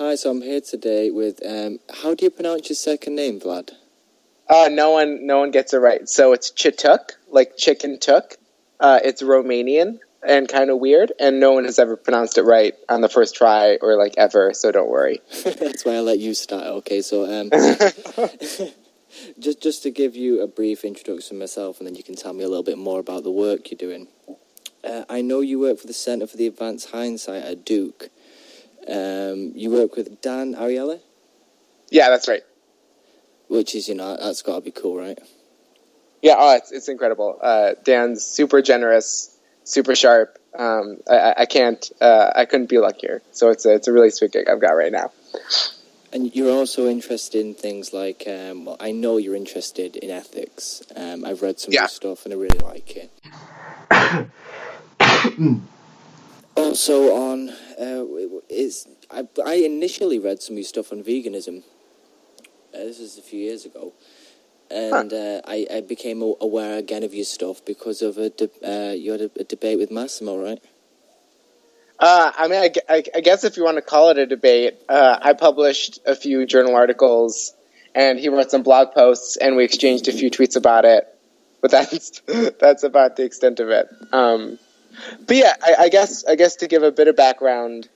Hi, so I'm here today with, how do you pronounce your second name, Vlad? No one gets it right. So it's Chituc, like chicken tuk. It's Romanian and kind of weird, and no one has ever pronounced it right on the first try or like ever. So don't worry. That's why I let you start. Okay, so just to give you a brief introduction of myself, and then you can tell me a little bit more about the work you're doing. I know you work for the Centre for the Advanced Hindsight at Duke. You work with Dan Ariely? Yeah, that's right. Which is, that's got to be cool, right? Yeah, it's incredible. Dan's super generous, super sharp. I couldn't be luckier. So it's a really sweet gig I've got right now. And you're also interested in things like, I know you're interested in ethics. I've read some of your stuff and I really like it. Also on, I initially read some of your stuff on veganism. This is a few years ago. And I became aware again of your stuff because of you had a debate with Massimo, right? I guess if you want to call it a debate, I published a few journal articles, and he wrote some blog posts, and we exchanged a few tweets about it. But that's about the extent of it. But yeah, I guess to give a bit of background,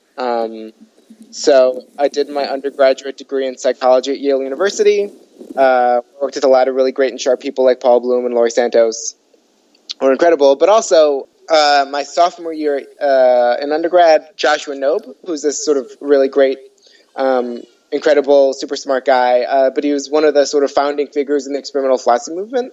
so I did my undergraduate degree in psychology at Yale University. Worked with a lot of really great and sharp people like Paul Bloom and Laurie Santos, who are incredible. But also, my sophomore year in undergrad, Joshua Knobe, who's this sort of really great, incredible, super smart guy, but he was one of the sort of founding figures in the experimental philosophy movement,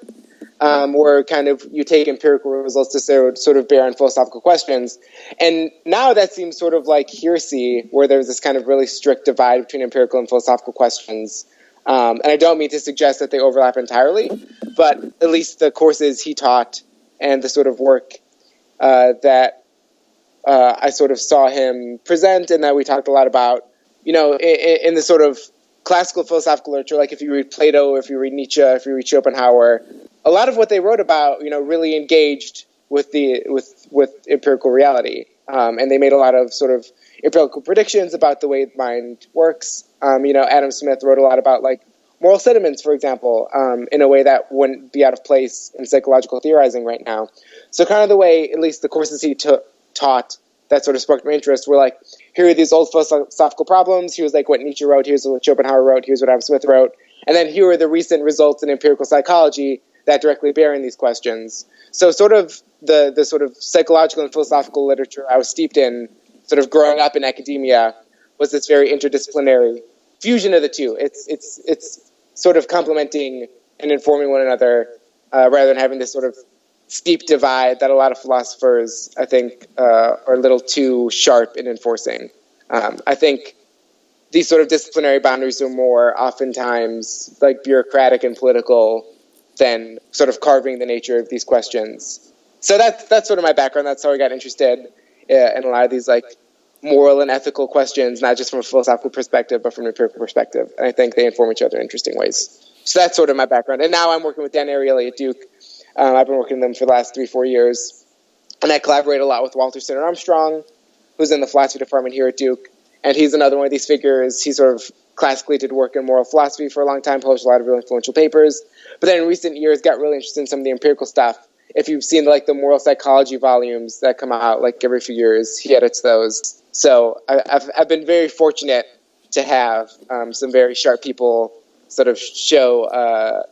where kind of you take empirical results to sort of bear on philosophical questions. And now that seems sort of like heresy, where there's this kind of really strict divide between empirical and philosophical questions. And I don't mean to suggest that they overlap entirely, but at least the courses he taught and the sort of work that I sort of saw him present and that we talked a lot about, in the sort of classical philosophical literature, like if you read Plato, if you read Nietzsche, if you read Schopenhauer, a lot of what they wrote about, really engaged with empirical reality. And they made a lot of sort of empirical predictions about the way the mind works. Adam Smith wrote a lot about like moral sentiments, for example, in a way that wouldn't be out of place in psychological theorizing right now. So kind of the way, at least the courses he taught that sort of sparked my interest were like, here are these old philosophical problems. Here's like what Nietzsche wrote. Here's what Schopenhauer wrote. Here's what Adam Smith wrote. And then here are the recent results in empirical psychology that directly bear in these questions. So sort of the sort of psychological and philosophical literature I was steeped in, sort of growing up in academia, was this very interdisciplinary fusion of the two. It's sort of complementing and informing one another, rather than having this sort of steep divide that a lot of philosophers, I think, are a little too sharp in enforcing. I think these sort of disciplinary boundaries are more oftentimes like bureaucratic and political than sort of carving the nature of these questions. So that's sort of my background. That's how I got interested in a lot of these like moral and ethical questions, not just from a philosophical perspective, but from an empirical perspective. And I think they inform each other in interesting ways. So that's sort of my background. And now I'm working with Dan Ariely at Duke. I've been working with them for the last 3-4 years. And I collaborate a lot with Walter Stern Armstrong, who's in the philosophy department here at Duke. And he's another one of these figures. He sort of classically did work in moral philosophy for a long time, published a lot of really influential papers. But then in recent years got really interested in some of the empirical stuff. If you've seen like the moral psychology volumes that come out like every few years, he edits those. So I've been very fortunate to have some very sharp people sort of show a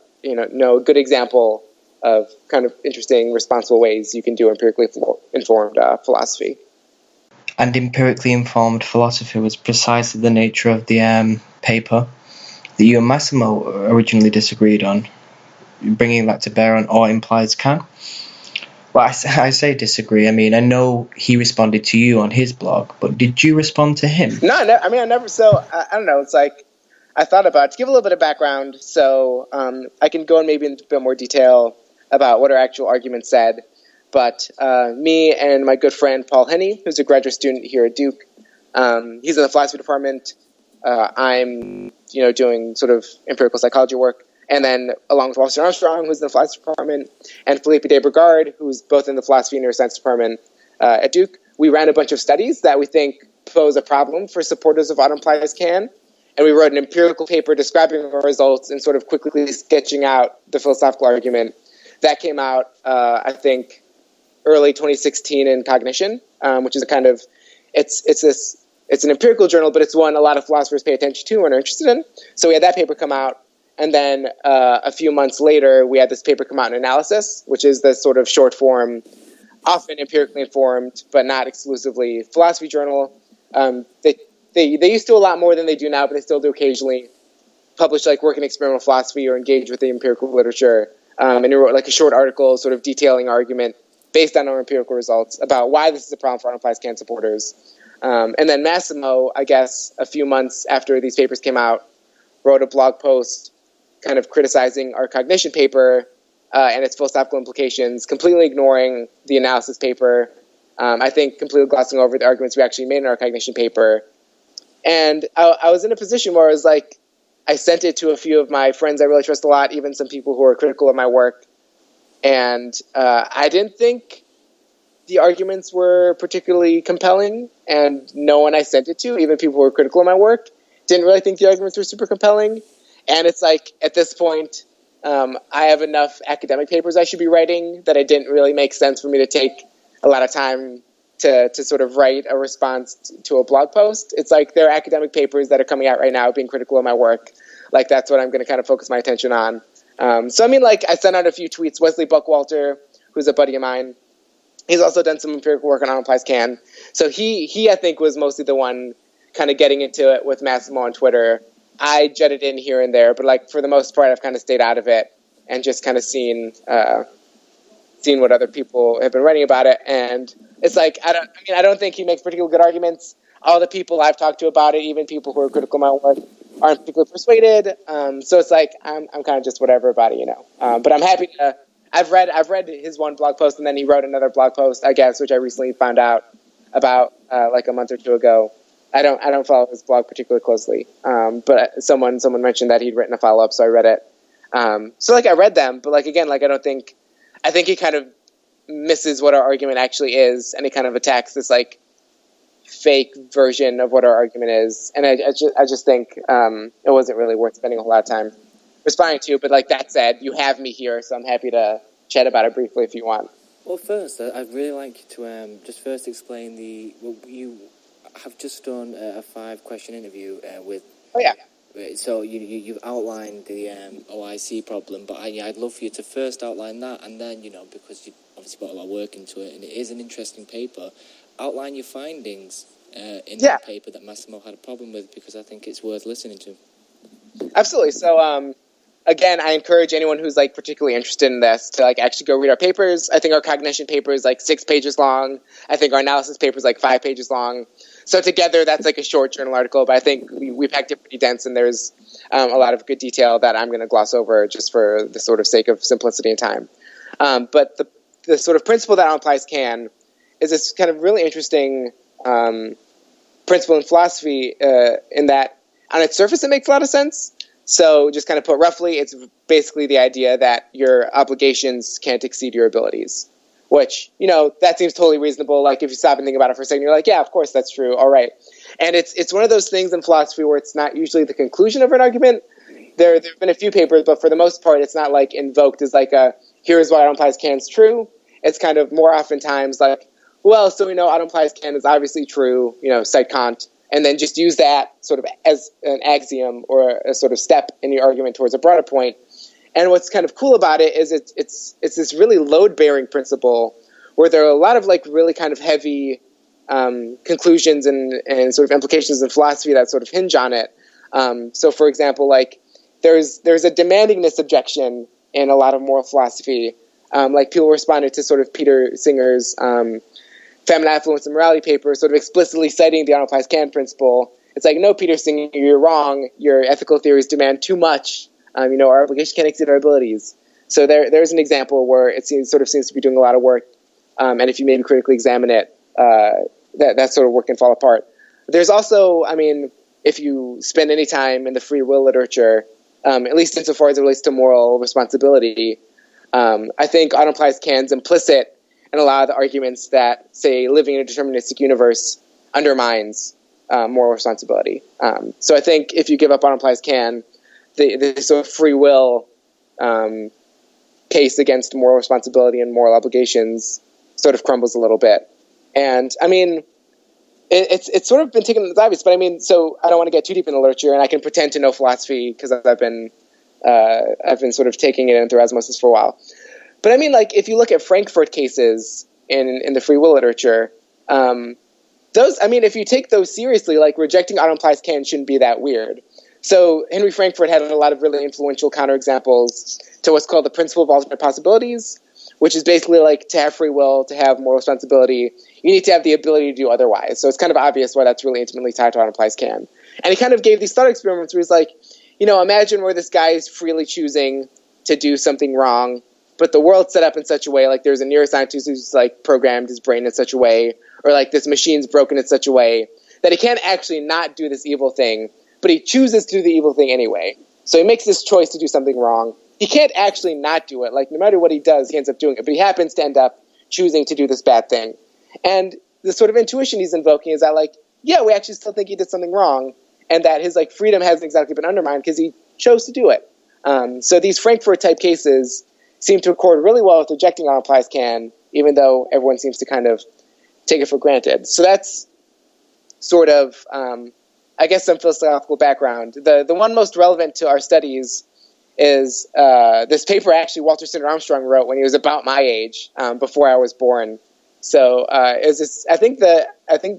good example of kind of interesting, responsible ways you can do empirically informed philosophy. And empirically informed philosophy was precisely the nature of the paper that you and Massimo originally disagreed on, bringing that to bear on or implies can. Well, I say disagree. I mean, I know he responded to you on his blog, but did you respond to him? No, I never. So I don't know. It's like I thought about it. To give a little bit of background, so I can go in maybe in a bit more detail about what our actual argument said. But me and my good friend Paul Henney, who's a graduate student here at Duke, he's in the philosophy department. I'm doing sort of empirical psychology work. And then along with Walter Armstrong, who's in the philosophy department, and Philippe de Brigard, who's both in the philosophy and neuroscience department at Duke, we ran a bunch of studies that we think pose a problem for supporters of what implies can. And we wrote an empirical paper describing our results and sort of quickly sketching out the philosophical argument. That came out, I think, early 2016 in Cognition, which is a kind of, it's an empirical journal, but it's one a lot of philosophers pay attention to and are interested in. So we had that paper come out. And then a few months later, we had this paper come out in Analysis, which is the sort of short form, often empirically informed, but not exclusively philosophy journal. They used to a lot more than they do now, but they still do occasionally publish like work in experimental philosophy or engage with the empirical literature. And he wrote like a short article sort of detailing argument based on our empirical results about why this is a problem for unapplied Kant supporters. And then Massimo, I guess, a few months after these papers came out, wrote a blog post kind of criticizing our cognition paper and its philosophical implications, completely ignoring the analysis paper. I think completely glossing over the arguments we actually made in our cognition paper. And I was in a position where I was like, I sent it to a few of my friends I really trust a lot, even some people who are critical of my work. And I didn't think the arguments were particularly compelling. And no one I sent it to, even people who were critical of my work, didn't really think the arguments were super compelling. And it's like, at this point, I have enough academic papers I should be writing that it didn't really make sense for me to take a lot of time to sort of write a response to a blog post. It's like there are academic papers that are coming out right now being critical of my work. Like that's what I'm going to kind of focus my attention on. So I mean, like I sent out a few tweets. Wesley Buckwalter, who's a buddy of mine, he's also done some empirical work on unapplied Can. So he I think was mostly the one kind of getting into it with Massimo on Twitter. I jutted in here and there, but like for the most part, I've kind of stayed out of it and just kind of seen what other people have been writing about it. And it's like I don't think he makes particularly good arguments. All the people I've talked to about it, even people who are critical of my work, aren't particularly persuaded. So it's like I'm kind of just whatever about it, you know. But I'm happy to. I've read his one blog post, and then he wrote another blog post, I guess, which I recently found out about like a month or two ago. I don't follow his blog particularly closely, but someone mentioned that he'd written a follow up, so I read it. So like I read them, but like again, like I think he kind of misses what our argument actually is, and he kind of attacks this like fake version of what our argument is, and I just think it wasn't really worth spending a whole lot of time responding to. But like that said, you have me here, so I'm happy to chat about it briefly if you want. Well, first, I'd really like you to just first explain you have just done a 5-question interview with. Oh yeah. So you've outlined the OIC problem, but I'd love for you to first outline that, and then because you obviously put a lot of work into it, and it is an interesting paper, outline your findings in that paper that Massimo had a problem with, because I think it's worth listening to. Absolutely. So again, I encourage anyone who's like particularly interested in this to like actually go read our papers. I think our cognition paper is like 6 pages long. I think our analysis paper is like 5 pages long. So together, that's like a short journal article, but I think we packed it pretty dense, and there's a lot of good detail that I'm going to gloss over just for the sort of sake of simplicity and time. But the sort of principle that implies can is this kind of really interesting principle in philosophy in that on its surface it makes a lot of sense. So just kind of put roughly, it's basically the idea that your obligations can't exceed your abilities. Which, that seems totally reasonable. Like, if you stop and think about it for a second, you're like, yeah, of course, that's true. All right. And it's one of those things in philosophy where it's not usually the conclusion of an argument. There have been a few papers, but for the most part, it's not like invoked as like here's why implies Can's true. It's kind of more oftentimes like, well, so we know auto implies Can is obviously true, cite Kant, and then just use that sort of as an axiom or a sort of step in the argument towards a broader point. And what's kind of cool about it is it's this really load-bearing principle where there are a lot of like really kind of heavy conclusions and sort of implications in philosophy that sort of hinge on it. So, for example, like there's a demandingness objection in a lot of moral philosophy. Like people responded to sort of Peter Singer's Feminine Affluence and Morality paper, sort of explicitly citing the Arnold Kant principle. It's like, no, Peter Singer, you're wrong. Your ethical theories demand too much. Our obligation can't exceed our abilities. So there's an example where it seems to be doing a lot of work, and if you maybe critically examine it, that sort of work can fall apart. There's also, if you spend any time in the free will literature, at least insofar as it relates to moral responsibility, I think auto implies Can's implicit in a lot of the arguments that say living in a deterministic universe undermines moral responsibility. So I think if you give up on implies can, the sort of free will case against moral responsibility and moral obligations sort of crumbles a little bit. And I mean, it's sort of been taken as obvious, but I mean, so I don't want to get too deep in the literature, and I can pretend to know philosophy because I've been sort of taking it in through osmosis for a while. But I mean, like, if you look at Frankfurt cases in the free will literature, those, I mean, if you take those seriously, like, rejecting auto implies can shouldn't be that weird. So Henry Frankfurt had a lot of really influential counterexamples to what's called the principle of alternate possibilities, which is basically like, to have free will, to have moral responsibility, you need to have the ability to do otherwise. So it's kind of obvious why that's really intimately tied to auto implies can. And he kind of gave these thought experiments where he's like, you know, imagine where this guy is freely choosing to do something wrong, but the world's set up in such a way, like there's a neuroscientist who's like programmed his brain in such a way, or like this machine's broken in such a way that he can't actually not do this evil thing, but he chooses to do the evil thing anyway. So he makes this choice to do something wrong. He can't actually not do it. Like, no matter what he does, he ends up doing it. But he happens to end up choosing to do this bad thing. And the sort of intuition he's invoking is that, like, yeah, we actually still think he did something wrong, and that his, like, freedom hasn't exactly been undermined because he chose to do it. So these Frankfurt-type cases seem to accord really well with rejecting auto implies can, even though everyone seems to kind of take it for granted. So that's sort of, I guess, some philosophical background. The one most relevant to our studies is this paper actually Walter Center Armstrong wrote when he was about my age, before I was born. So is this? I think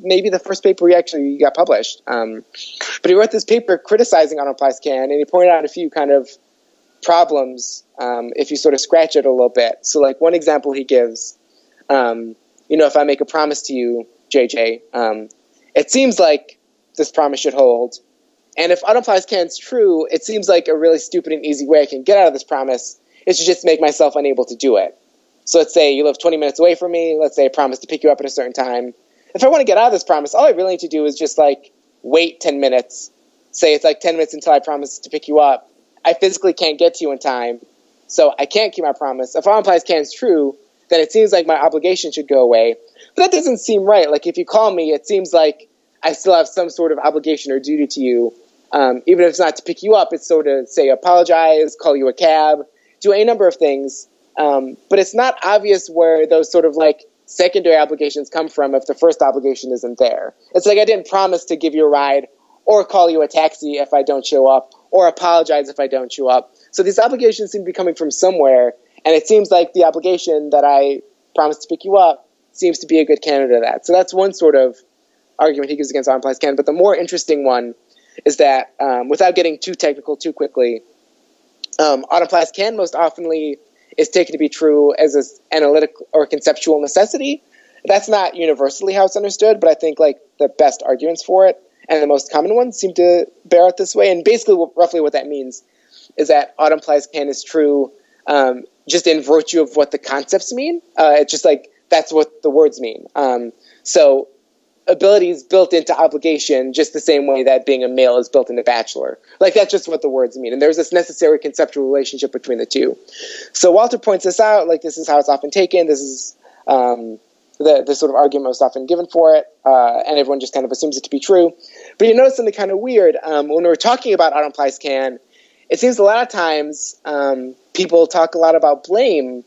maybe the first paper he actually got published. But he wrote this paper criticizing auto implies can, and he pointed out a few kind of problems if you sort of scratch it a little bit. So, like, one example he gives, you know, if I make a promise to you, JJ, it seems like this promise should hold. And if auto implies can is true, it seems like a really stupid and easy way I can get out of this promise is to just make myself unable to do it. So let's say you live 20 minutes away from me. Let's say I promise to pick you up at a certain time. If I want to get out of this promise, all I really need to do is just, like, wait 10 minutes. Say it's like 10 minutes until I promise to pick you up. I physically can't get to you in time, so I can't keep my promise. If auto implies can is true, then it seems like my obligation should go away. But that doesn't seem right. Like, if you call me, it seems like I still have some sort of obligation or duty to you. Even if it's not to pick you up, it's sort of, say, apologize, call you a cab, do any number of things. But it's not obvious where those sort of, like, secondary obligations come from if the first obligation isn't there. It's like I didn't promise to give you a ride or call you a taxi if I don't show up or apologize if I don't show up. So these obligations seem to be coming from somewhere, and it seems like the obligation that I promised to pick you up seems to be a good candidate of that. So that's one sort of argument he gives against auto implies can. But the more interesting one is that, without getting too technical too quickly, auto implies can most oftenly is taken to be true as an analytic or conceptual necessity. That's not universally how it's understood, but I think, like, the best arguments for it and the most common ones seem to bear out this way. And basically, roughly what that means is that auto implies can is true just in virtue of what the concepts mean. It's just like that's what the words mean. So ability is built into obligation just the same way that being a male is built into bachelor. Like, that's just what the words mean. And there's this necessary conceptual relationship between the two. So Walter points this out, like, this is how it's often taken. This is the sort of argument most often given for it. And everyone just kind of assumes it to be true. But you notice something kind of weird. When we're talking about auto implies can, it seems a lot of times people talk a lot about blame,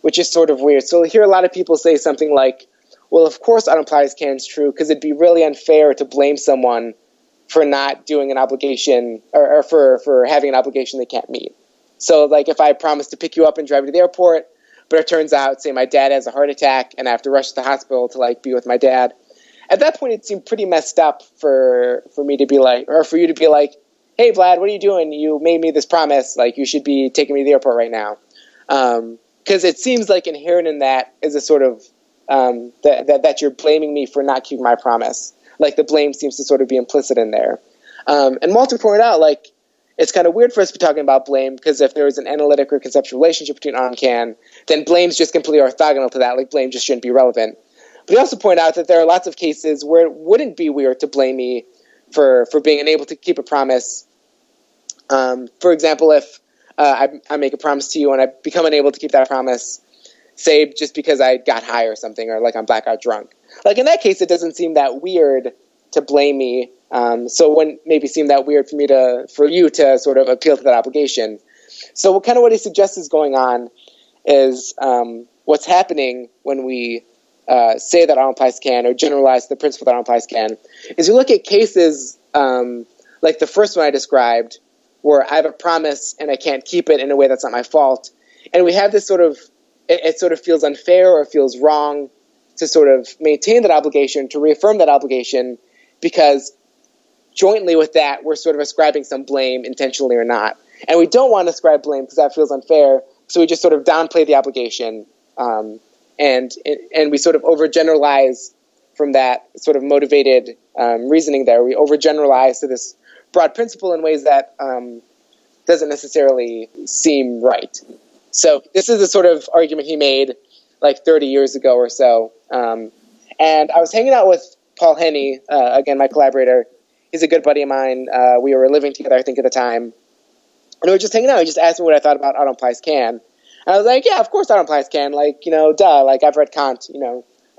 which is sort of weird. So you'll hear a lot of people say something like, well, of course auto implies can is true because it'd be really unfair to blame someone for not doing an obligation or for having an obligation they can't meet. So, like, if I promise to pick you up and drive you to the airport, but it turns out, say, my dad has a heart attack and I have to rush to the hospital to, like, be with my dad, at that point it seemed pretty messed up for me to be like, or for you to be like, hey, Vlad, what are you doing? You made me this promise. Like, you should be taking me to the airport right now. Because it seems like inherent in that is a sort of that you're blaming me for not keeping my promise. Like, the blame seems to sort of be implicit in there. And Walter pointed out, like, it's kind of weird for us to be talking about blame because if there is an analytic or conceptual relationship between on and can, then blame's just completely orthogonal to that. Like, blame just shouldn't be relevant. But he also pointed out that there are lots of cases where it wouldn't be weird to blame me for being unable to keep a promise. For example, if I make a promise to you and I become unable to keep that promise, say just because I got high or something, or like I'm blackout drunk. Like, in that case, it doesn't seem that weird to blame me. So it wouldn't maybe seem that weird for you to sort of appeal to that obligation. So what he suggests is going on is what's happening when we say that auto implies can, or generalize the principle that auto implies can, is you look at cases like the first one I described, where I have a promise and I can't keep it in a way that's not my fault, and we have this sort of, it sort of feels unfair or feels wrong to sort of maintain that obligation, to reaffirm that obligation, because jointly with that, we're sort of ascribing some blame, intentionally or not. And we don't want to ascribe blame because that feels unfair, so we just sort of downplay the obligation, and we sort of overgeneralize from that sort of motivated reasoning there. We overgeneralize to this broad principle in ways that doesn't necessarily seem right. So this is the sort of argument he made like 30 years ago or so. And I was hanging out with Paul Henney, again, my collaborator. He's a good buddy of mine. We were living together, I think, at the time. And we were just hanging out. He just asked me what I thought about auto implies can. And I was like, yeah, of course auto implies can. Like, duh. Like, I've read Kant,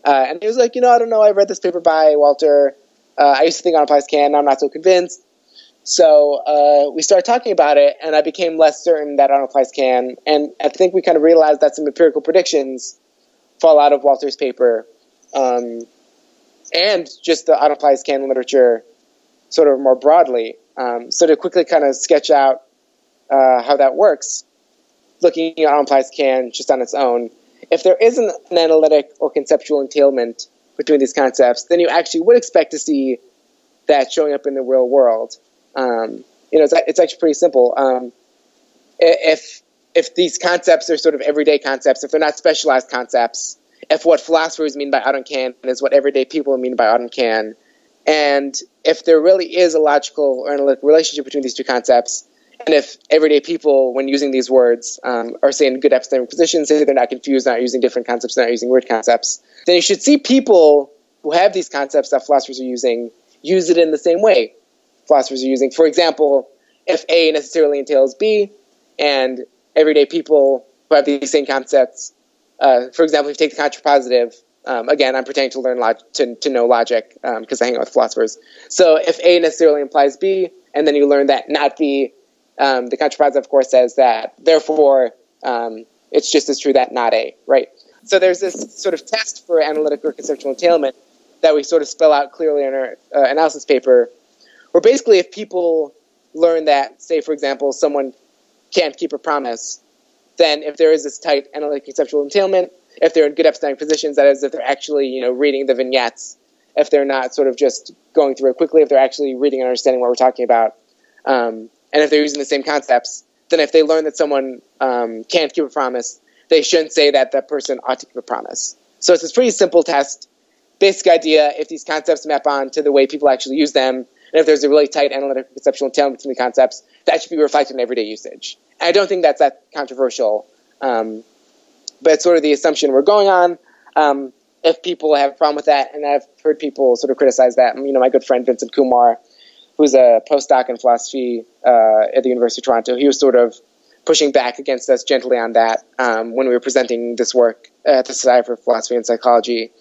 And he was like, I don't know. I read this paper by Walter. I used to think auto implies can. Now I'm not so convinced. So we started talking about it, and I became less certain that auto implies can. And I think we kind of realized that some empirical predictions fall out of Walter's paper. And just the auto implies can literature sort of more broadly. So to quickly kind of sketch out how that works, looking at auto implies can just on its own, if there isn't an analytic or conceptual entailment between these concepts, then you actually would expect to see that showing up in the real world. It's actually pretty simple. If these concepts are sort of everyday concepts, if they're not specialized concepts, if what philosophers mean by auto can is what everyday people mean by auto can, and if there really is a logical or analytic relationship between these two concepts, and if everyday people, when using these words, are saying good epistemic positions, say they're not confused, not using different concepts, not using weird concepts, then you should see people who have these concepts that philosophers are using use it in the same way philosophers are using. For example, if A necessarily entails B, and everyday people who have these same concepts, for example, if you take the contrapositive, again, I'm pretending to learn to know logic because I hang out with philosophers. So if A necessarily implies B, and then you learn that not B, the contrapositive, of course, says that, therefore, it's just as true that not A, right? So there's this sort of test for analytic or conceptual entailment that we sort of spell out clearly in our analysis paper, where basically if people learn that, say, for example, someone can't keep a promise, then if there is this tight analytic conceptual entailment, if they're in good epistemic positions, that is, if they're actually, reading the vignettes, if they're not sort of just going through it quickly, if they're actually reading and understanding what we're talking about, and if they're using the same concepts, then if they learn that someone can't keep a promise, they shouldn't say that that person ought to keep a promise. So it's this pretty simple test. Basic idea, if these concepts map on to the way people actually use them, and if there's a really tight analytic conceptual entailment between the concepts, that should be reflected in everyday usage. And I don't think that's that controversial, but it's sort of the assumption we're going on. If people have a problem with that, and I've heard people sort of criticize that, my good friend Vincent Kumar, who's a postdoc in philosophy at the University of Toronto, he was sort of pushing back against us gently on that when we were presenting this work at the Society for Philosophy and Psychology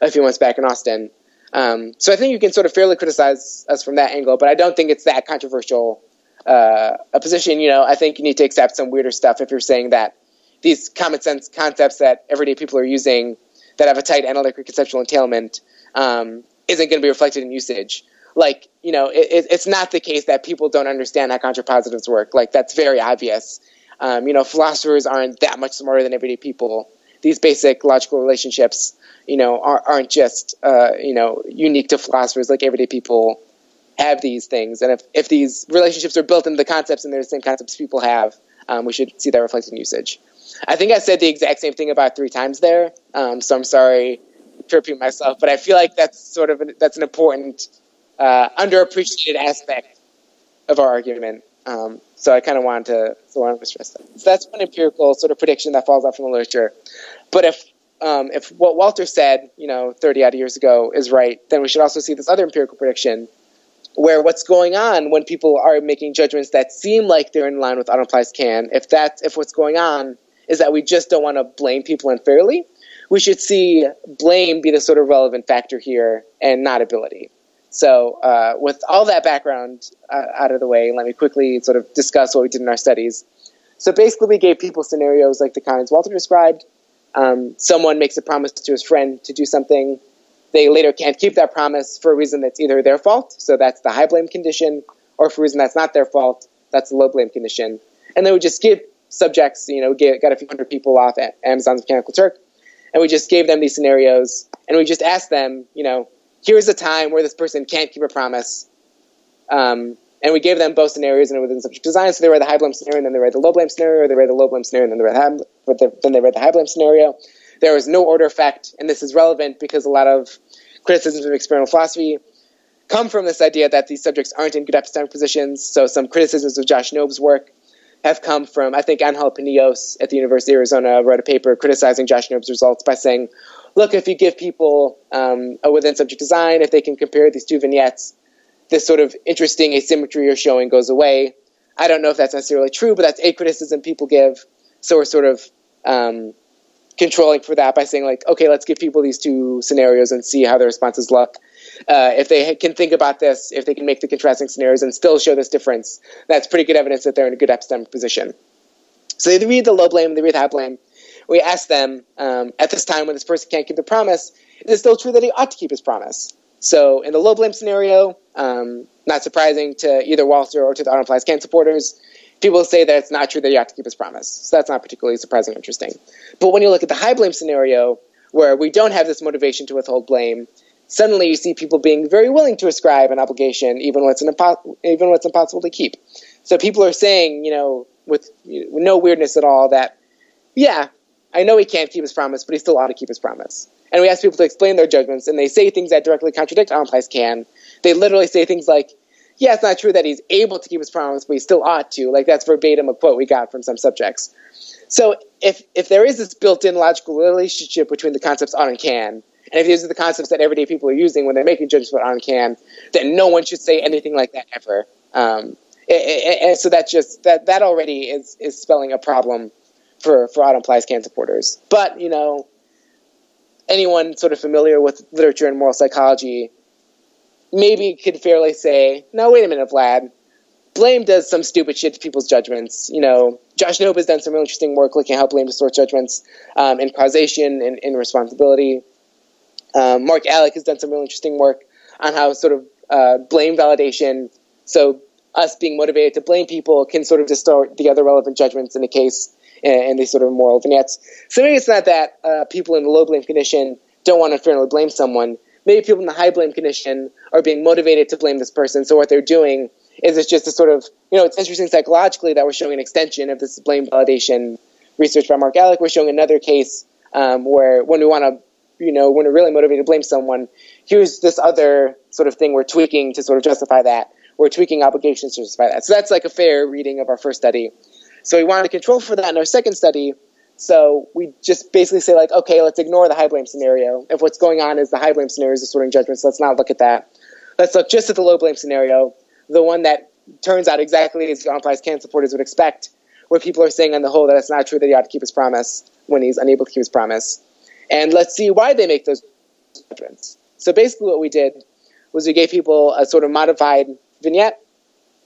a few months back in Austin. So I think you can sort of fairly criticize us from that angle, but I don't think it's that controversial a position. I think you need to accept some weirder stuff if you're saying that these common sense concepts that everyday people are using that have a tight analytic or conceptual entailment isn't going to be reflected in usage. Like, it's not the case that people don't understand how contrapositives work. Like, that's very obvious. Philosophers aren't that much smarter than everyday people. These basic logical relationships, aren't just, unique to philosophers. Like, everyday people have these things. And if these relationships are built into the concepts and they're the same concepts people have, we should see that reflected in usage. I think I said the exact same thing about 3 times there, so I'm sorry to repeat myself, but I feel like that's an important underappreciated aspect of our argument. So I kind of wanted to stress that. So that's one empirical sort of prediction that falls out from the literature. But if what Walter said, 30 odd years ago is right, then we should also see this other empirical prediction, where what's going on when people are making judgments that seem like they're in line with auto implies can, if what's going on is that we just don't want to blame people unfairly, we should see blame be the sort of relevant factor here and not ability. So with all that background out of the way, let me quickly sort of discuss what we did in our studies. So basically we gave people scenarios like the kinds Walter described. Someone makes a promise to his friend to do something. They later can't keep that promise for a reason that's either their fault, so that's the high blame condition, or for a reason that's not their fault, that's the low blame condition. And then we just give subjects, got a few hundred people off at Amazon's Mechanical Turk, and we just gave them these scenarios, and we just asked them, here's a time where this person can't keep a promise. And we gave them both scenarios and within subject design. So they read the high blame scenario, and then they read the low blame scenario, or they read the low blame scenario, and then they read the high blame scenario. There was no order effect, and this is relevant because a lot of criticisms of experimental philosophy come from this idea that these subjects aren't in good epistemic positions. So some criticisms of Josh Knobe's work have come from, I think, Angel Pinillos at the University of Arizona wrote a paper criticizing Josh Knobe's results by saying, look, if you give people a within subject design, if they can compare these two vignettes, this sort of interesting asymmetry you're showing goes away. I don't know if that's necessarily true, but that's a criticism people give. So we're sort of controlling for that by saying, like, okay, let's give people these two scenarios and see how their responses look. If they can think about this, if they can make the contrasting scenarios and still show this difference, that's pretty good evidence that they're in a good epistemic position. So they read the low blame, they read the high blame. We ask them, at this time when this person can't keep the promise, is it still true that he ought to keep his promise? So in the low blame scenario, not surprising to either Walter or to the Autumn Flies Can supporters, people say that it's not true that he ought to keep his promise. So that's not particularly surprising or interesting. But when you look at the high blame scenario, where we don't have this motivation to withhold blame, suddenly you see people being very willing to ascribe an obligation, even when it's impossible to keep. So people are saying, with no weirdness at all, that, yeah, I know he can't keep his promise, but he still ought to keep his promise. And we ask people to explain their judgments, and they say things that directly contradict Autumn Flies Can. They literally say things like, yeah, it's not true that he's able to keep his promise, but he still ought to. Like, that's verbatim a quote we got from some subjects. So if there is this built-in logical relationship between the concepts ought and can, and if these are the concepts that everyday people are using when they're making judgments about ought and can, then no one should say anything like that ever. And so that already is spelling a problem for Autumn Flies Can supporters. But, anyone sort of familiar with literature and moral psychology maybe could fairly say, no, wait a minute, Vlad. Blame does some stupid shit to people's judgments. Josh Knobe has done some really interesting work looking at how blame distorts judgments in causation and in responsibility. Mark Alec has done some really interesting work on how sort of blame validation, so us being motivated to blame people, can sort of distort the other relevant judgments in a case and these sort of moral vignettes. So maybe it's not that people in the low blame condition don't want to unfairly blame someone. Maybe people in the high blame condition are being motivated to blame this person, so what they're doing is it's just a sort of, it's interesting psychologically that we're showing an extension of this blame validation research by Mark Alec. We're showing another case where when we want to, when we're really motivated to blame someone, here's this other sort of thing we're tweaking to sort of justify that. We're tweaking obligations to justify that. So that's like a fair reading of our first study. So we wanted to control for that in our second study. So we just basically say, like, okay, let's ignore the high blame scenario. If what's going on is the high blame scenario is distorting judgments, let's not look at that. Let's look just at the low blame scenario, the one that turns out exactly as the Autumn Flies Can supporters would expect, where people are saying on the whole that it's not true that he ought to keep his promise when he's unable to keep his promise. And let's see why they make those judgments. So basically what we did was we gave people a sort of modified vignette.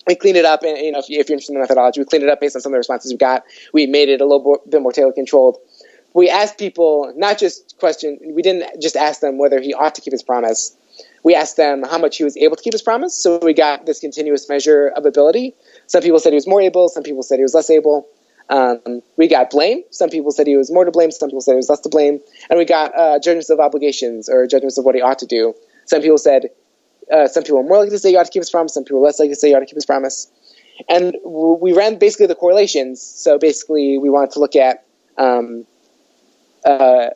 We cleaned it up, and if you're interested in the methodology, we cleaned it up based on some of the responses we got. We made it a little bit more tailor controlled. We asked people we didn't just ask them whether he ought to keep his promise. We asked them how much he was able to keep his promise. So we got this continuous measure of ability. Some people said he was more able. Some people said he was less able. We got blame. Some people said he was more to blame. Some people said he was less to blame. And we got judgments of obligations, or judgments of what he ought to do. Some people said, some people are more likely to say he ought to keep his promise. Some people are less likely to say he ought to keep his promise. And we ran basically the correlations. So basically we wanted to look at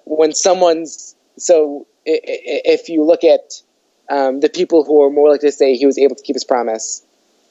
when someone's... So if you look at the people who are more likely to say he was able to keep his promise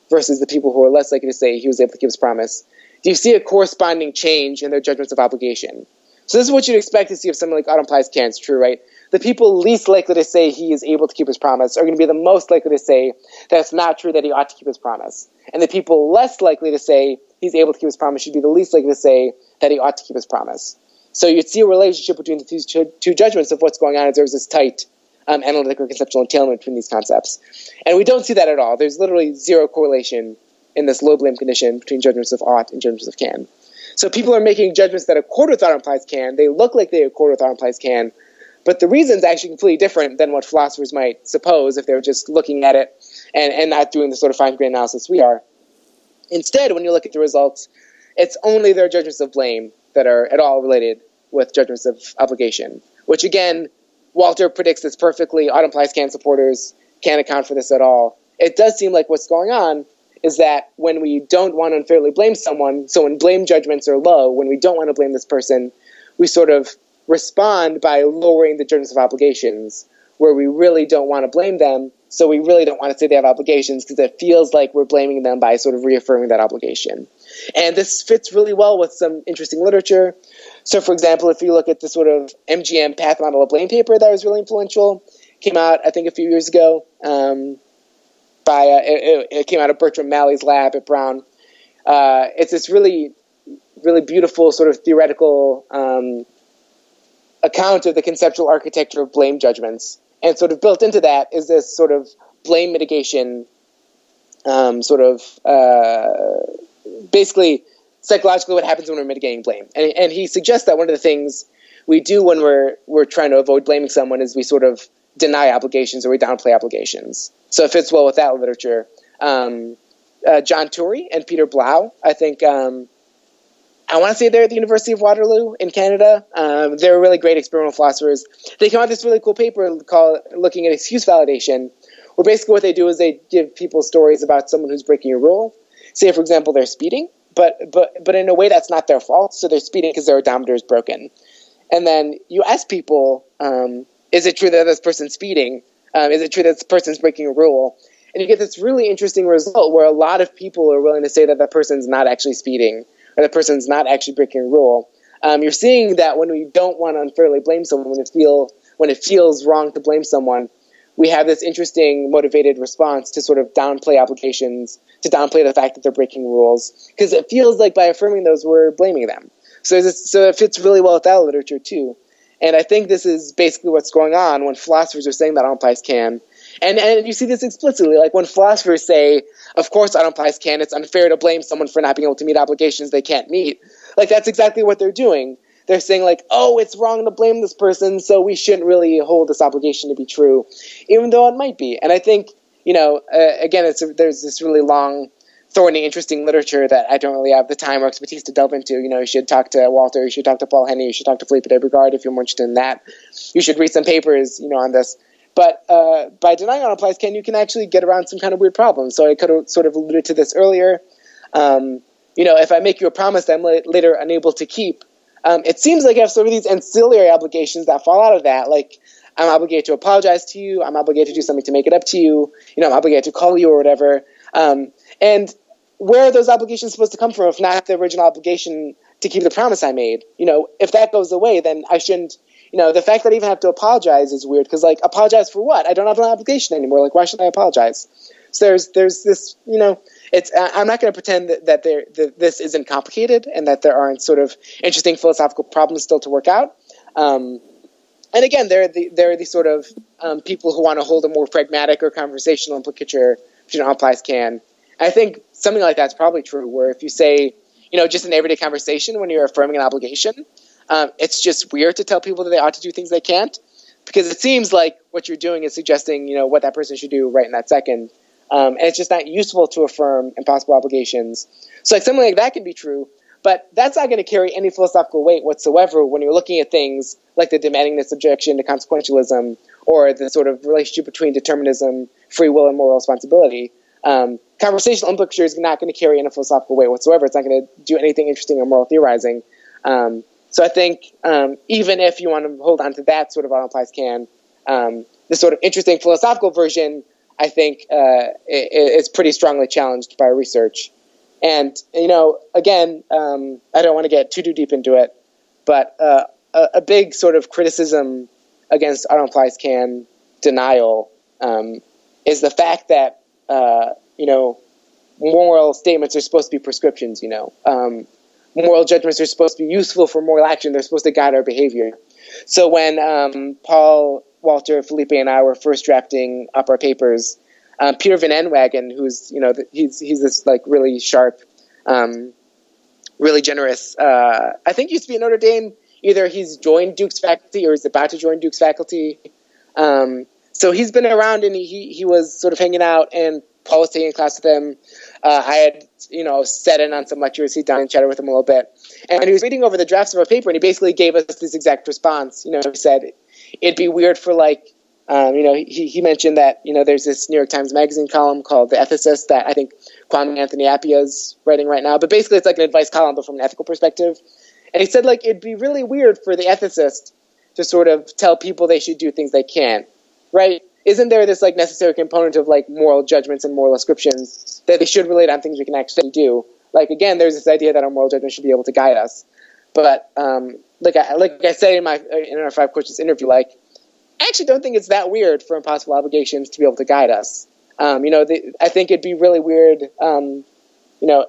versus the people who are less likely to say he was able to keep his promise, do you see a corresponding change in their judgments of obligation? So this is what you'd expect to see if something like Autumn Flies Can is true, right? The people least likely to say he is able to keep his promise are going to be the most likely to say that it's not true that he ought to keep his promise. And the people less likely to say he's able to keep his promise should be the least likely to say that he ought to keep his promise. So you'd see a relationship between the two judgments of what's going on, as there's this tight analytic or conceptual entailment between these concepts. And we don't see that at all. There's literally zero correlation in this low blame condition between judgments of ought and judgments of can. So people are making judgments that accord with ought implies can. They look like they accord with ought implies can, but the reason's actually completely different than what philosophers might suppose if they were just looking at it and not doing the sort of fine-grained analysis we are. Instead, when you look at the results, it's only their judgments of blame that are at all related with judgments of obligation, which again, Walter predicts this perfectly. Ought implies can supporters can't account for this at all. It does seem like what's going on is that when we don't want to unfairly blame someone, so when blame judgments are low, when we don't want to blame this person, we sort of respond by lowering the judgments of obligations, where we really don't want to blame them, so we really don't want to say they have obligations because it feels like we're blaming them by sort of reaffirming that obligation. And this fits really well with some interesting literature. So, for example, if you look at the sort of MGM path model of blame paper that was really influential, came out, I think, a few years ago, it came out of Bertram Malley's lab at Brown. It's this really, really beautiful sort of theoretical account of the conceptual architecture of blame judgments. And sort of built into that is this sort of blame mitigation, basically psychologically what happens when we're mitigating blame. And he suggests that one of the things we do when we're trying to avoid blaming someone is we sort of deny obligations or we downplay obligations. So it fits well with that literature. John Turi and Peter Blau, I think, I want to say they're at the University of Waterloo in Canada. They're really great experimental philosophers. They came out with this really cool paper called Looking at Excuse Validation, where basically what they do is they give people stories about someone who's breaking a rule. Say, for example, they're speeding, but in a way that's not their fault. So they're speeding because their odometer is broken. And then you ask people, is it true that this person's speeding? Is it true that this person's breaking a rule? And you get this really interesting result where a lot of people are willing to say that that person's not actually speeding or the person's not actually breaking a rule. You're seeing that when we don't want to unfairly blame someone, when it feels wrong to blame someone, we have this interesting motivated response to sort of downplay obligations, to downplay the fact that they're breaking rules, because it feels like by affirming those, we're blaming them. So it fits really well with that literature too. And I think this is basically what's going on when philosophers are saying that ought implies can. And you see this explicitly, like when philosophers say, of course ought implies can, it's unfair to blame someone for not being able to meet obligations they can't meet. Like that's exactly what they're doing. They're saying like, oh, it's wrong to blame this person, so we shouldn't really hold this obligation to be true, even though it might be. And I think, again, there's this really long, thorny, interesting literature that I don't really have the time or expertise to delve into. You should talk to Walter, you should talk to Paul Henny, you should talk to Philippe de Brigard if you're more interested in that. You should read some papers, on this. But by denying ought implies can, you can actually get around some kind of weird problems. So I could have sort of alluded to this earlier. If I make you a promise that I'm later unable to keep, it seems like I have sort of these ancillary obligations that fall out of that. Like I'm obligated to apologize to you. I'm obligated to do something to make it up to you. I'm obligated to call you or whatever. And where are those obligations supposed to come from if not the original obligation to keep the promise I made? If that goes away, then I shouldn't. The fact that I even have to apologize is weird because, like, apologize for what? I don't have an obligation anymore. Like, why should I apologize? So there's this, I'm not going to pretend that this isn't complicated and that there aren't sort of interesting philosophical problems still to work out. And again, there are these sort of people who want to hold a more pragmatic or conversational implicature between ought implies can. I think something like that's probably true, where if you say, just in everyday conversation when you're affirming an obligation, it's just weird to tell people that they ought to do things they can't, because it seems like what you're doing is suggesting, what that person should do right in that second. And it's just not useful to affirm impossible obligations. So like something like that can be true, but that's not going to carry any philosophical weight whatsoever when you're looking at things like the demandingness objection to consequentialism or the sort of relationship between determinism, free will, and moral responsibility. Conversational implicature is not going to carry any philosophical weight whatsoever. It's not going to do anything interesting or moral theorizing. So I think even if you want to hold on to that sort of ought implies can, this sort of interesting philosophical version, I think, is pretty strongly challenged by research. And, again, I don't want to get too deep into it, but a big sort of criticism against ought implies can denial is the fact that, moral statements are supposed to be prescriptions, moral judgments are supposed to be useful for moral action. They're supposed to guide our behavior. So when Paul Walter, Felipe, and I were first drafting up our papers, Peter Van Enwagen, who's, he's this like really sharp, really generous, I think used to be at Notre Dame. Either he's joined Duke's faculty or he's about to join Duke's faculty. So he's been around, and he was sort of hanging out, and Paul was taking a class with him. I had, sat in on some lectures. He'd done and chatted with him a little bit. And he was reading over the drafts of our paper, and he basically gave us this exact response. He said it'd be weird for he mentioned that, there's this New York Times Magazine column called The Ethicist that I think Kwame Anthony Appiah is writing right now. But basically it's like an advice column, but from an ethical perspective. And he said, it'd be really weird for the ethicist to sort of tell people they should do things they can't, right? Isn't there this, necessary component of, moral judgments and moral ascriptions that they should relate on things we can actually do? Again, there's this idea that our moral judgment should be able to guide us. But, like I say in our 5 Questions interview, I actually don't think it's that weird for impossible obligations to be able to guide us. I think it'd be really weird.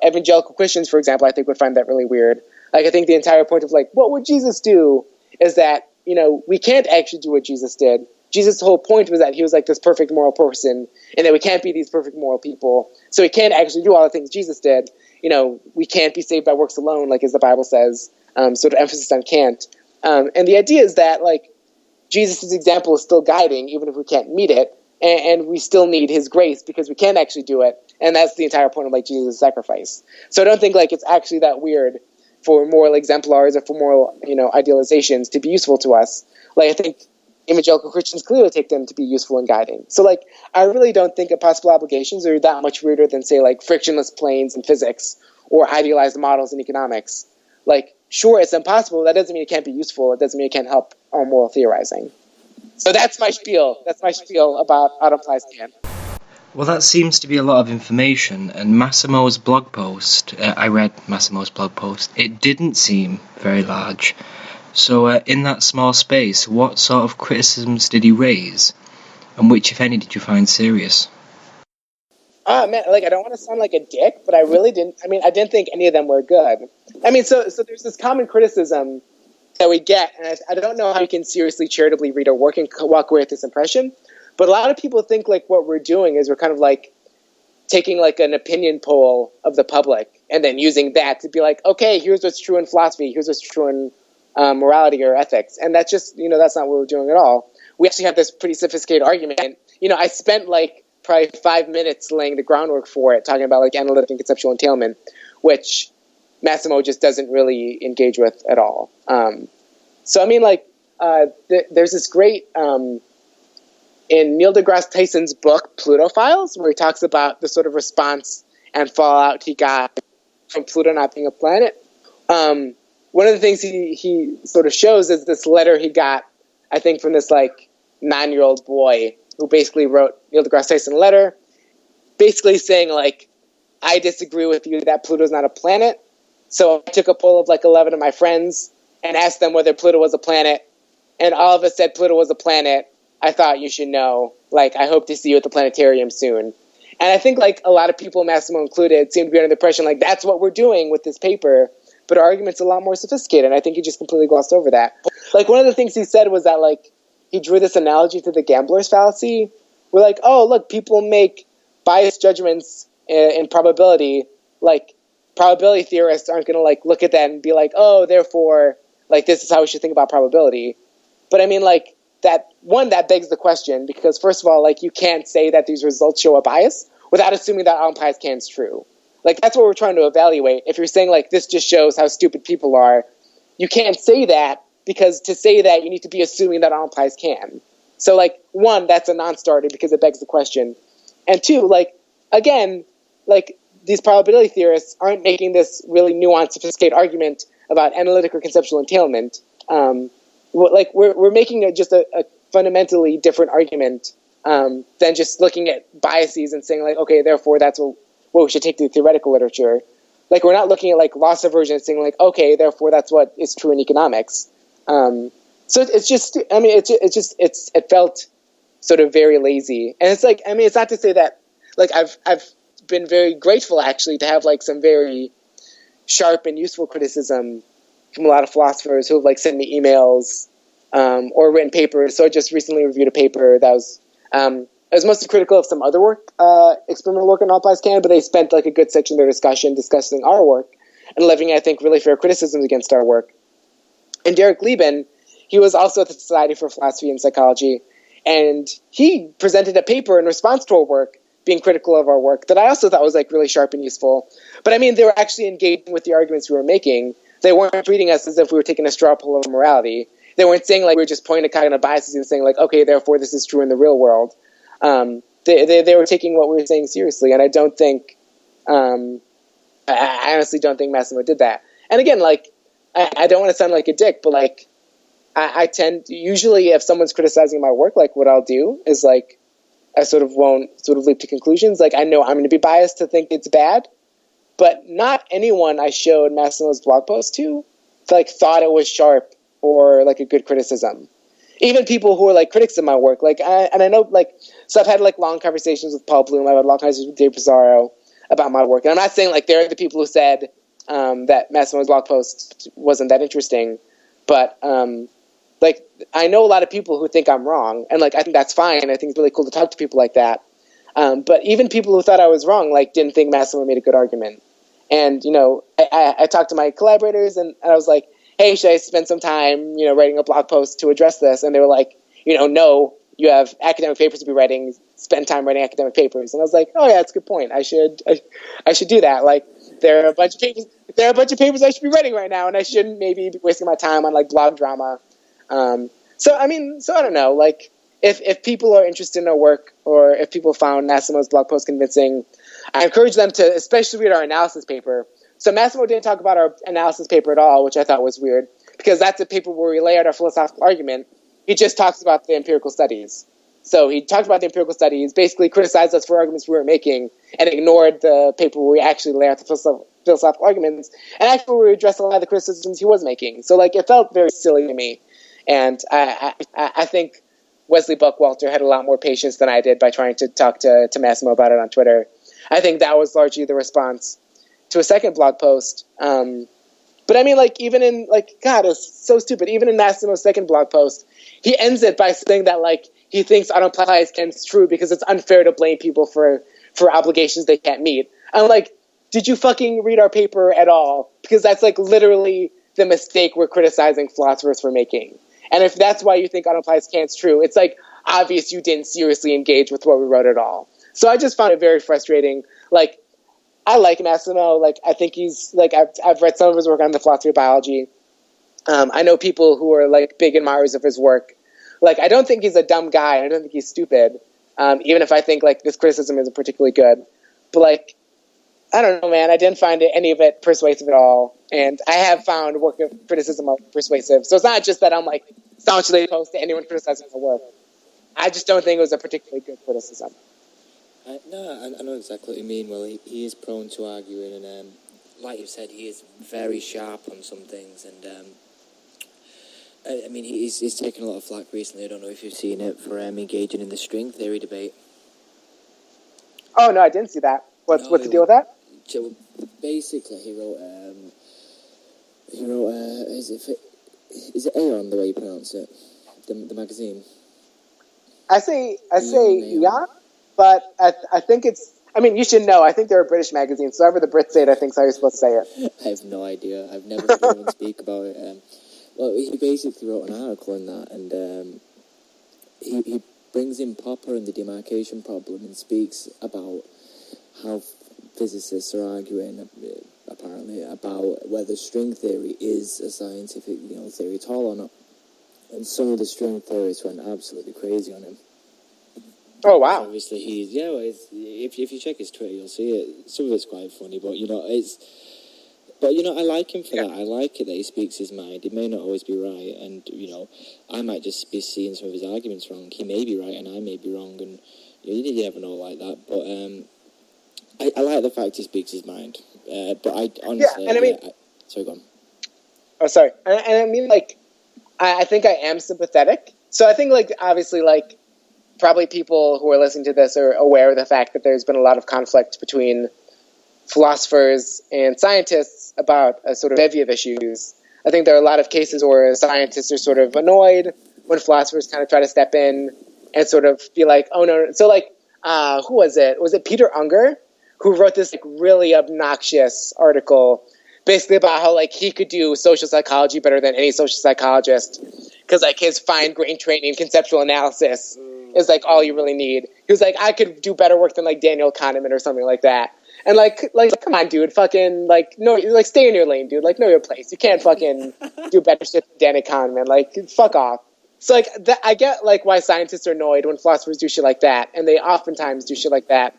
Evangelical Christians, for example, I think would find that really weird. I think the entire point of what would Jesus do is that, we can't actually do what Jesus did. Jesus' whole point was that he was this perfect moral person, and that we can't be these perfect moral people. So we can't actually do all the things Jesus did. We can't be saved by works alone, as the Bible says, sort of emphasis on can't. And the idea is that, Jesus' example is still guiding, even if we can't meet it, and we still need his grace because we can't actually do it. And that's the entire point of, Jesus' sacrifice. So I don't think, it's actually that weird for moral exemplars or for moral, idealizations to be useful to us. I think evangelical Christians clearly take them to be useful in guiding. So, I really don't think impossible obligations are that much weirder than, say, frictionless planes in physics or idealized models in economics. Sure, it's impossible. That doesn't mean it can't be useful. It doesn't mean it can't help our moral theorizing. So that's my spiel. That's my spiel about what implies can. Well, that seems to be a lot of information, and Massimo's blog post, I read Massimo's blog post, it didn't seem very large. So in that small space, what sort of criticisms did he raise, and which, if any, did you find serious? Man, I don't want to sound like a dick, but I really didn't. I didn't think any of them were good. So there's this common criticism that we get, and I don't know how you can seriously charitably read our work and walk away with this impression, but a lot of people think what we're doing is we're kind of taking an opinion poll of the public and then using that to be okay, here's what's true in philosophy, here's what's true in morality or ethics, and that's just, that's not what we're doing at all. We actually have this pretty sophisticated argument. I spent probably 5 minutes laying the groundwork for it, talking about analytic and conceptual entailment, which Massimo just doesn't really engage with at all. There's this great, in Neil deGrasse Tyson's book, Pluto Files, where he talks about the sort of response and fallout he got from Pluto not being a planet. One of the things he sort of shows is this letter he got, I think, from this 9-year-old boy who basically wrote Neil deGrasse Tyson a letter, basically saying I disagree with you that Pluto's not a planet. So I took a poll of 11 of my friends and asked them whether Pluto was a planet, and all of us said Pluto was a planet. I thought you should know. I hope to see you at the planetarium soon. And I think a lot of people, Massimo included, seem to be under the impression that's what we're doing with this paper. But our argument's a lot more sophisticated, and I think he just completely glossed over that. One of the things he said was that he drew this analogy to the gambler's fallacy. We're oh, look, people make biased judgments in probability. Probability theorists aren't going to look at that and be oh, therefore, this is how we should think about probability. But that begs the question, because first of all, you can't say that these results show a bias without assuming that all implies can is true. That's what we're trying to evaluate. If you're saying this just shows how stupid people are, you can't say that, because to say that you need to be assuming that all implies can. So one, that's a non-starter because it begs the question. And two, again, these probability theorists aren't making this really nuanced, sophisticated argument about analytic or conceptual entailment. We're making just a fundamentally different argument than just looking at biases and saying okay, therefore that's what we should take to theoretical literature. We're not looking at loss aversion and saying okay, therefore that's what is true in economics. So it's just, it felt sort of very lazy, and it's it's not to say that I've been very grateful actually to have some very sharp and useful criticism from a lot of philosophers who have sent me emails or written papers. So I just recently reviewed a paper that was it was mostly critical of some other work, experimental work on All Applies Can, but they spent like a good section of their discussion discussing our work and levying, I think, really fair criticisms against our work. And Derek Lieben, he was also at the Society for Philosophy and Psychology, and he presented a paper in response to our work, being critical of our work, that I also thought was like really sharp and useful. But I mean, they were actually engaging with the arguments we were making. They weren't treating us as if we were taking a straw poll of morality. They weren't saying like we were just pointing to cognitive biases and saying like, okay, therefore this is true in the real world. They were taking what we were saying seriously, and I don't think, I honestly don't think Massimo did that. And again, like, I don't want to sound like a dick, but like, I tend to, usually if someone's criticizing my work, like what I'll do is like, I sort of won't sort of leap to conclusions. Like I know I'm going to be biased to think it's bad, but not anyone I showed Massimo's blog post to like thought it was sharp or like a good criticism. Even people who are like critics of my work, like I know like, so I've had like long conversations with Paul Bloom, I've had long conversations with Dave Pizarro about my work, and I'm not saying like they're the people who said that Massimo's blog post wasn't that interesting, but like I know a lot of people who think I'm wrong, and like I think that's fine. I think it's really cool to talk to people like that. But even people who thought I was wrong, like didn't think Massimo made a good argument. And you know, I talked to my collaborators, and I was like, hey, should I spend some time, you know, writing a blog post to address this? And they were like, you know, no, you have academic papers to be writing, spend time writing academic papers. And I was like, oh yeah, that's a good point. I should do that. Like there are a bunch of papers I should be writing right now, and I shouldn't maybe be wasting my time on like blog drama. So I don't know, like if people are interested in our work, or if people found Massimo's blog post convincing, I encourage them to especially read our analysis paper. So Massimo didn't talk about our analysis paper at all, which I thought was weird, because that's a paper where we lay out our philosophical argument. He just talks about the empirical studies. So he talked about the empirical studies, basically criticized us for arguments we were making, and ignored the paper where we actually lay out the philosophical arguments, and actually we addressed a lot of the criticisms he was making. So like it felt very silly to me, and I think Wesley Buckwalter had a lot more patience than I did by trying to talk to Massimo about it on Twitter. I think that was largely the response to a second blog post. But I mean, like, even in, like, God, it's so stupid. Even in Massimo's second blog post, he ends it by saying that, like, he thinks unapplied is true because it's unfair to blame people for obligations they can't meet. I'm like, did you fucking read our paper at all? Because that's, like, literally the mistake we're criticizing philosophers for making. And if that's why you think unapplied is true, it's, like, obvious you didn't seriously engage with what we wrote at all. So I just found it very frustrating. Like, I like Massimo. Like, I think he's, like, I've read some of his work on the philosophy of biology. I know people who are, like, big admirers of his work. Like, I don't think he's a dumb guy. I don't think he's stupid. Even if I think, like, this criticism isn't particularly good. But, like, I don't know, man. I didn't find any of it persuasive at all. And I have found work of criticism persuasive. So it's not just that I'm, like, staunchly opposed to anyone criticizing my work. I just don't think it was a particularly good criticism. No, I know exactly what you mean. Well, he is prone to arguing, and like you said, he is very sharp on some things. And I mean, he's taken a lot of flack recently. I don't know if you've seen it for engaging in the string theory debate. Oh no, I didn't see that. What's the deal with that? So basically, he wrote. Is it Aeon the way you pronounce it? The magazine. I say yeah. But I think it's, I mean, you should know, I think they're a British magazine, so however the Brits say it, I think is how you're supposed to say it. I have no idea. I've never heard anyone speak about it. Well, he basically wrote an article on that, and he brings in Popper and the demarcation problem and speaks about how physicists are arguing, apparently, about whether string theory is a scientific, theory at all or not. And some of the string theorists went absolutely crazy on him. Oh wow! Obviously, if you check his Twitter, you'll see it. Some of it's quite funny, but I like him for that. I like it that he speaks his mind. He may not always be right, and I might just be seeing some of his arguments wrong. He may be right, and I may be wrong, and you never know like that. But I like the fact he speaks his mind. But I honestly, sorry, go on. Oh, sorry, and I mean, like, I think I am sympathetic. So I think, like, obviously, like, probably people who are listening to this are aware of the fact that there's been a lot of conflict between philosophers and scientists about a sort of bevy of issues. I think there are a lot of cases where scientists are sort of annoyed when philosophers kind of try to step in and sort of be like, oh, no. So, like, who was it? Was it Peter Unger who wrote this like really obnoxious article basically about how like he could do social psychology better than any social psychologist because like his fine-grained training, conceptual analysis is like all you really need. He was like, I could do better work than like Daniel Kahneman or something like that. And like, come on, dude, fucking like, no, like stay in your lane, dude. Like, know your place. You can't fucking do better shit than Daniel Kahneman. Like, fuck off. So like, I get like why scientists are annoyed when philosophers do shit like that, and they oftentimes do shit like that.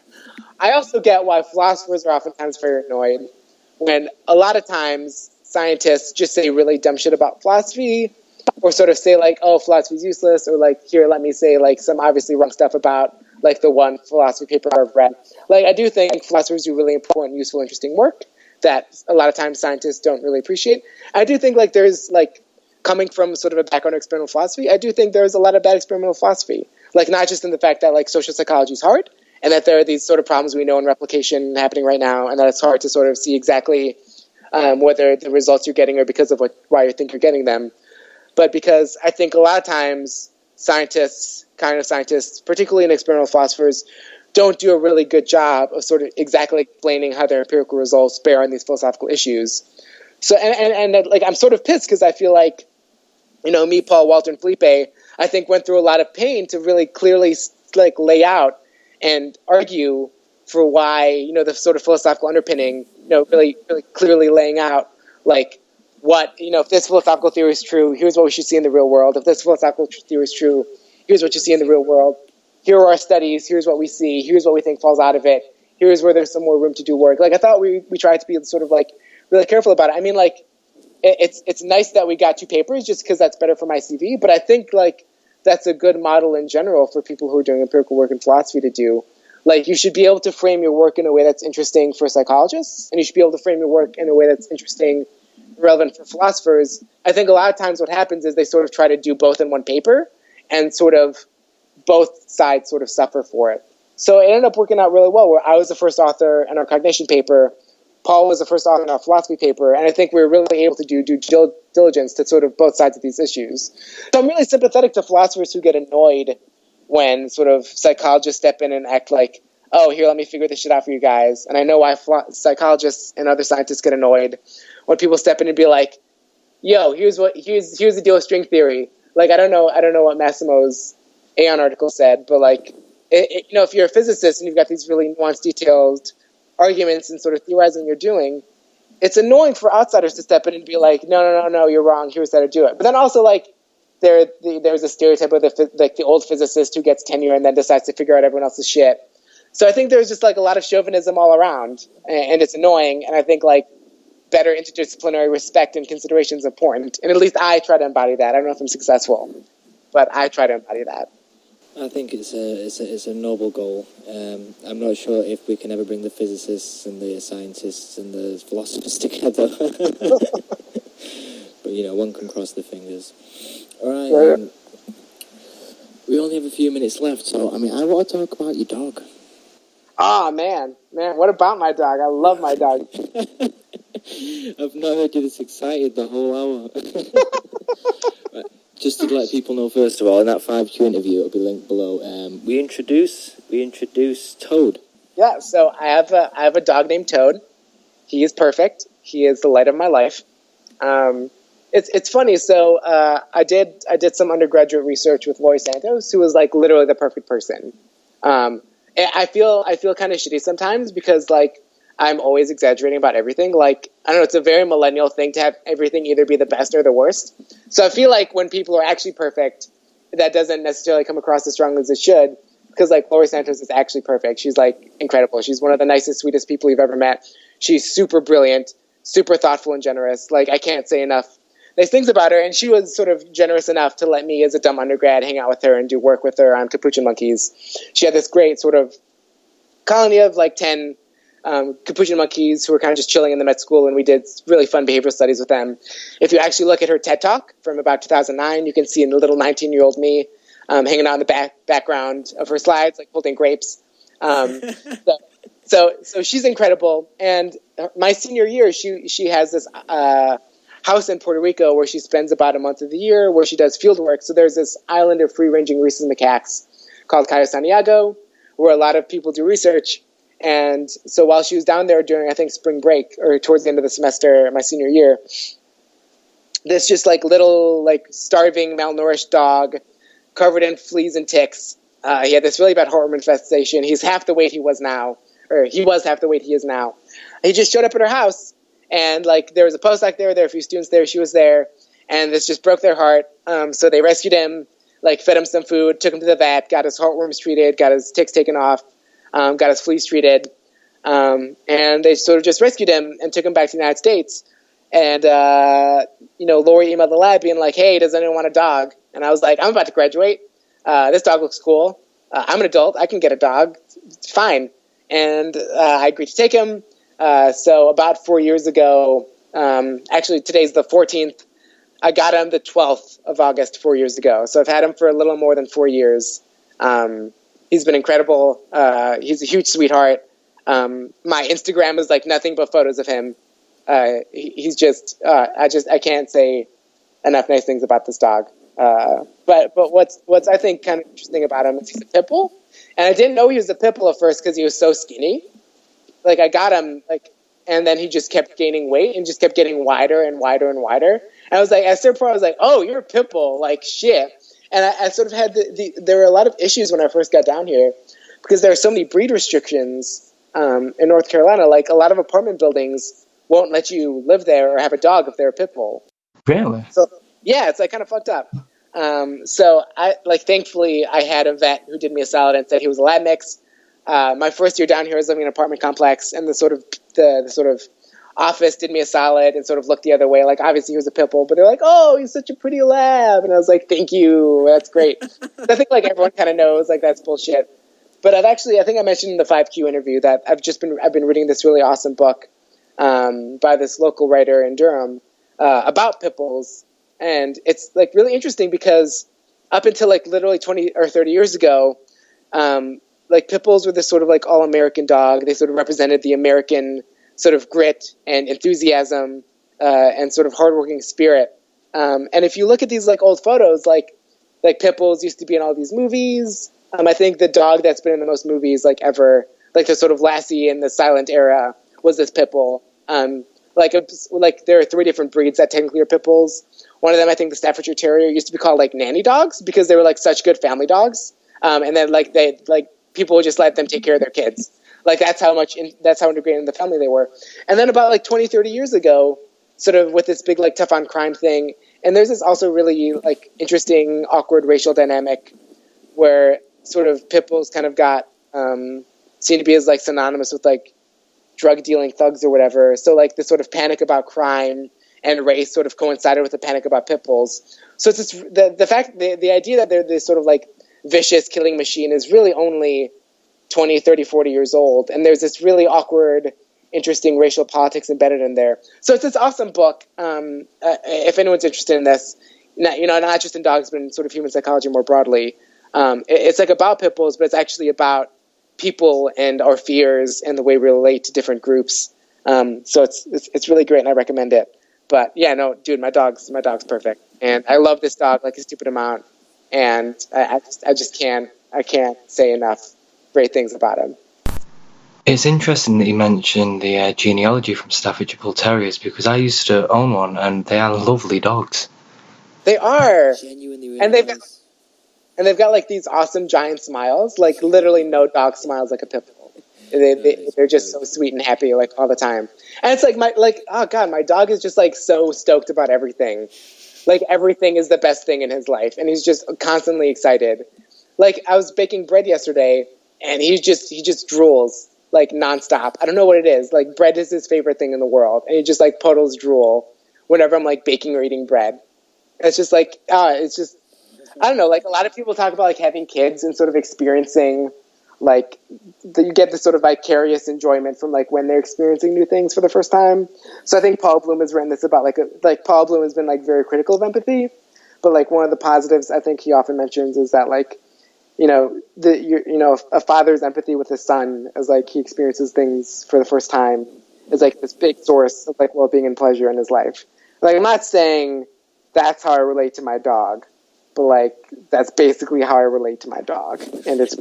I also get why philosophers are oftentimes very annoyed when a lot of times scientists just say really dumb shit about philosophy, or sort of say like, oh, philosophy's useless, or like, here, let me say like some obviously wrong stuff about like the one philosophy paper I've read. Like, I do think philosophers do really important, useful, interesting work that a lot of times scientists don't really appreciate. I do think like there's like, coming from sort of a background of experimental philosophy, I do think there's a lot of bad experimental philosophy. Like, not just in the fact that like social psychology is hard, and that there are these sort of problems we know in replication happening right now, and that it's hard to sort of see exactly whether the results you're getting are because of why you think you're getting them. But because I think a lot of times scientists, particularly in experimental philosophers, don't do a really good job of sort of exactly explaining how their empirical results bear on these philosophical issues. So, and like, I'm sort of pissed because I feel like, you know, me, Paul, Walter, and Felipe, I think went through a lot of pain to really clearly like lay out and argue for why, you know, the sort of philosophical underpinning, you know, really, really clearly laying out like what, you know, if this philosophical theory is true, here's what we should see in the real world. If this philosophical theory is true, here's what you see in the real world. Here are our studies. Here's what we see. Here's what we think falls out of it. Here's where there's some more room to do work. Like, I thought we tried to be sort of like really careful about it. I mean, like, it's nice that we got 2 papers just because that's better for my CV, but I think like that's a good model in general for people who are doing empirical work in philosophy to do. Like, you should be able to frame your work in a way that's interesting for psychologists, and you should be able to frame your work in a way that's interesting, relevant for philosophers. I think a lot of times what happens is they sort of try to do both in one paper, and sort of both sides sort of suffer for it. So it ended up working out really well, where I was the first author in our cognition paper, Paul was the first author in our philosophy paper, and I think we were really able to do due diligence to sort of both sides of these issues. So I'm really sympathetic to philosophers who get annoyed when sort of psychologists step in and act like, oh, here, let me figure this shit out for you guys. And I know why psychologists and other scientists get annoyed when people step in and be like, yo, here's the deal with string theory. Like, I don't know what Massimo's Aeon article said, but like, you know, if you're a physicist and you've got these really nuanced, detailed arguments and sort of theorizing you're doing, it's annoying for outsiders to step in and be like, no, you're wrong. Here's how to do it. But then also, like, there's a stereotype of the old physicist who gets tenure and then decides to figure out everyone else's shit. So I think there's just like a lot of chauvinism all around, and it's annoying. And I think like better interdisciplinary respect and consideration is important. And at least I try to embody that. I don't know if I'm successful, but I try to embody that. I think it's a noble goal. I'm not sure if we can ever bring the physicists and the scientists and the philosophers together. But, you know, one can cross the fingers. All right. We only have a few minutes left, so, I mean, I want to talk about your dog. Ah, man, what about my dog? I love my dog. I've not heard you this excited the whole hour. Right. Just to let people know, first of all, in that 5Q interview, it'll be linked below. We introduce Toad. Yeah, so I have a dog named Toad. He is perfect. He is the light of my life. It's funny. So I did some undergraduate research with Laurie Santos, who was like literally the perfect person. I feel kind of shitty sometimes because like I'm always exaggerating about everything. Like, I don't know, it's a very millennial thing to have everything either be the best or the worst. So I feel like when people are actually perfect, that doesn't necessarily come across as strongly as it should. Because like Laurie Santos is actually perfect. She's like incredible. She's one of the nicest, sweetest people you've ever met. She's super brilliant, super thoughtful and generous. Like, I can't say enough nice things about her. And she was sort of generous enough to let me, as a dumb undergrad, hang out with her and do work with her on capuchin monkeys. She had this great sort of colony of like 10 capuchin monkeys who were kind of just chilling in the med school, and we did really fun behavioral studies with them. If you actually look at her TED Talk from about 2009, you can see a little 19-year-old me hanging out in the background of her slides, like holding grapes. So she's incredible. And my senior year, she has this house in Puerto Rico where she spends about a month of the year where she does field work. So there's this island of free-ranging rhesus macaques called Cayo Santiago, where a lot of people do research. And so while she was down there during, I think, spring break or towards the end of the semester, my senior year, this just like little like starving, malnourished dog covered in fleas and ticks. He had this really bad heartworm infestation. He's half the weight he was now, or he was half the weight he is now. He just showed up at her house, and like there was a postdoc there were a few students there, she was there, and this just broke their heart. So they rescued him, like fed him some food, took him to the vet, got his heartworms treated, got his ticks taken off, got his fleas treated, and they sort of just rescued him and took him back to the United States. And Lori emailed the lab being like, "Hey, does anyone want a dog?" And I was like, "I'm about to graduate. This dog looks cool. I'm an adult. I can get a dog. It's fine." And I agreed to take him. So about 4 years ago, actually today's the 14th, I got him the 12th of August 4 years ago. So I've had him for a little more than 4 years. He's been incredible. He's a huge sweetheart. My Instagram is like nothing but photos of him. He's just, I can't say enough nice things about this dog. But what's I think kind of interesting about him is he's a pit bull, and I didn't know he was a pit bull at first because he was so skinny. Like I got him and then he just kept gaining weight and just kept getting wider and wider and wider. And I was like, at a certain point, I was like, "Oh, you're a pit bull, like shit." And I sort of had there were a lot of issues when I first got down here because there are so many breed restrictions in North Carolina. Like a lot of apartment buildings won't let you live there or have a dog if they're a pit bull. Really? So yeah, it's like kind of fucked up. So I thankfully I had a vet who did me a solid and said he was a lab mix. My first year down here I was living in an apartment complex, and the sort of office did me a solid and sort of looked the other way. Like obviously he was a pit bull, but they're like, "Oh, he's such a pretty lab," and I was like, "Thank you, that's great." I think like everyone kind of knows like that's bullshit. But I think I mentioned in the 5Q interview that I've been reading this really awesome book by this local writer in Durham about pit bulls, and it's like really interesting because up until like literally 20 or 30 years ago, like pit bulls were this sort of like all-American dog. They sort of represented the American sort of grit and enthusiasm and sort of hardworking spirit. And if you look at these like old photos, like pit bulls used to be in all these movies. I think the dog that's been in the most movies like ever, like the sort of Lassie in the silent era, was this pit bull. Like there are 3 different breeds that technically are pit bulls. One of them, I think the Staffordshire Terrier, used to be called like nanny dogs because they were like such good family dogs. And then like people would just let them take care of their kids. Like that's how integrated in the family they were. And then about like 20, 30 years ago, sort of with this big like tough on crime thing, and there's this also really like interesting, awkward racial dynamic where sort of pit bulls kind of got seen to be as like synonymous with like drug dealing thugs or whatever. So like this sort of panic about crime and race sort of coincided with the panic about pit bulls. So it's just the idea that they're this sort of like vicious killing machine is really only 20, 30, 40 years old. And there's this really awkward, interesting racial politics embedded in there. So it's this awesome book. If anyone's interested in this, not just in dogs, but in sort of human psychology more broadly. It's like about pit bulls, but it's actually about people and our fears and the way we relate to different groups. So it's really great, and I recommend it. But yeah, no, dude, my dog's perfect, and I love this dog like a stupid amount, and I can't say enough great things about him. It's interesting that you mentioned the genealogy from Staffordshire Bull Terriers because I used to own one, and they are lovely dogs. They are, Genuinely really and they've nice. got like these awesome giant smiles. Like literally, no dog smiles like a pit bull. They're just so sweet and happy like all the time. And it's like my dog is just like so stoked about everything. Like everything is the best thing in his life, and he's just constantly excited. Like I was baking bread yesterday, and he just drools like nonstop. I don't know what it is. Like bread is his favorite thing in the world, and he just like puddles drool whenever I'm like baking or eating bread. It's just like it's just I don't know. Like a lot of people talk about like having kids and sort of experiencing like you get this sort of vicarious enjoyment from like when they're experiencing new things for the first time. So I think Paul Bloom has written this about like Paul Bloom has been like very critical of empathy, but like one of the positives I think he often mentions is that like a father's empathy with his son as like he experiences things for the first time is like this big source of like well-being and pleasure in his life. Like, I'm not saying that's how I relate to my dog, but, like, that's basically how I relate to my dog. And it's...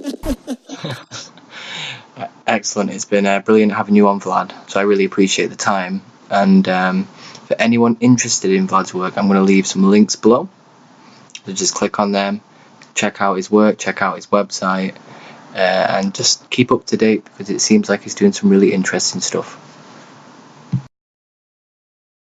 Excellent. It's been brilliant having you on, Vlad. So I really appreciate the time. And for anyone interested in Vlad's work, I'm going to leave some links below. So just click on them, check out his work, check out his website, and just keep up to date, because it seems like he's doing some really interesting stuff.